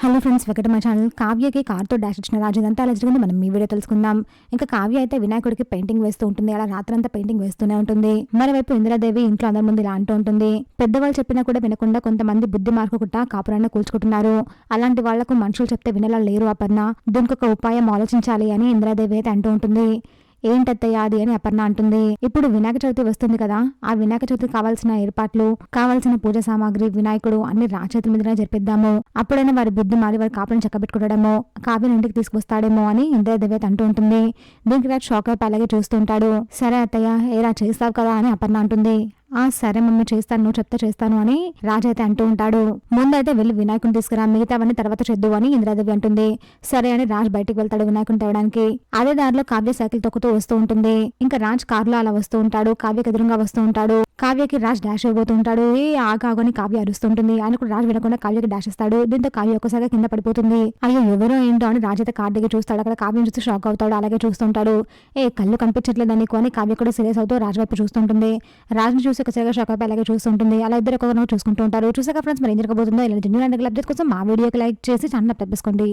Hello friends, welcome to my channel. కావ్యకి కార్తో dash ఇచ్చిన రాజు ఇదంతా అలా జరిగింది. మనం ఈ వీడియో తెలుసుకుందాం. ఇంకా కావ్య అయితే వినాయకుడికి పెయింటింగ్ వేస్తూ ఉంటుంది. అలా రాత్రంతా పెయింటింగ్ వేస్తూనే ఉంటుంది. మరోవైపు ఇందిరాదేవి ఇంట్లో అందరి ముందు ఇలా అంటూ ఉంటుంది. పెద్దవాళ్ళు చెప్పినా కూడా వినకుండా కొంతమంది బుద్ధి మార్కుకుంటా కాపురాన్ని కూల్చుకుంటున్నారు. అలాంటి వాళ్లకు మనుషులు చెప్తే వినేలా లేరు అపర్ణ. దీనికి ఒక ఉపాయం ఆలోచించాలి అని ఇందిరాదేవి అయితే అంటూ ఉంటుంది. ఏంటత్తయ్య అది అని అపర్ణ అంటుంది. ఇప్పుడు వినాయక చవితి వస్తుంది కదా, ఆ వినాయక చవితికి కావాల్సిన ఏర్పాట్లు, కావాల్సిన పూజ సామాగ్రి, వినాయకుడు అన్ని రాచేతుల మీదనే జరిపిద్దాము. అప్పుడైనా వారి బుద్ధి మారి వారి కాపులను చక్కబెట్టుకోవడమో, కావ్యను ఇంటికి తీసుకొస్తాడేమో అని ఇందిరాదేవి అంటూ ఉంటుంది. దీనికి రాజు షాక్ అయిపోయి అలాగే చూస్తుంటాడు. సరే అత్తయ్య, ఏలా చేస్తావు కదా అని అపర్ణ అంటుంది. సరే మమ్మీ చేస్తాను, నువ్వు చెప్తే చేస్తాను అని రాజు అయితే అంటూ ఉంటాడు. ముందైతే వెళ్ళి వినాయకుని తీసుకురా, మిగతావన్నీ తర్వాత చేద్దు అని ఇందిరాదేవి అంటుంది. సరే అని రాజ్ బయటికి వెళ్తాడు వినాయకుని తేవడానికి. అదే దారిలో కావ్య సైకిల్ తొక్కుతూ వస్తూ ఉంటుంది. ఇంకా రాజ్ కారులో అలా వస్తూ ఉంటాడు. కావ్యకి ఎదురుగా వస్తూ ఉంటాడు. కావ్యకి రాజ్ డాష్ అయిపోతూ ఉంటాడు. ఆగాగని కావ్య అరుస్తుంటుంది. ఆయన కూడా రాజ్ వినకుండా కావ్యకి డాష్ ఇస్తాడు. దీంతో కావ్య ఒక్కసారిగా కింద పడిపోతుంది. అయ్యో ఎవరో ఏంటో అని రాజ్ అయితే కార్ దగ్గర చూస్తాడు. అక్కడ కావ్యం చూసి షాక్ అవుతాడు. అలాగే చూస్తుంటాడు. కళ్ళు కనిపించట్లేదు నీకు అని కావ్య కూడా సీరియస్ అవుతూ రాజ్ వైపు చూస్తుంటుంది. రాజ్ని చూసి ఒకసారిగా షాక్ అయిపోయి అలాగే చూస్తుంటుంది. అలా ఇద్దరు ఒకరినొకరు చూసుకుంటూ ఉంటారు. చూసాక ఫ్రెండ్స్ మరి ఏం జరగబోతుందో ఇలాంటి న్యూ అండ్ అప్డేట్స్ కోసం మా వీడియోకి లైక్ చేసి ఛానల్ సబ్స్క్రైబ్ చేసుకోండి.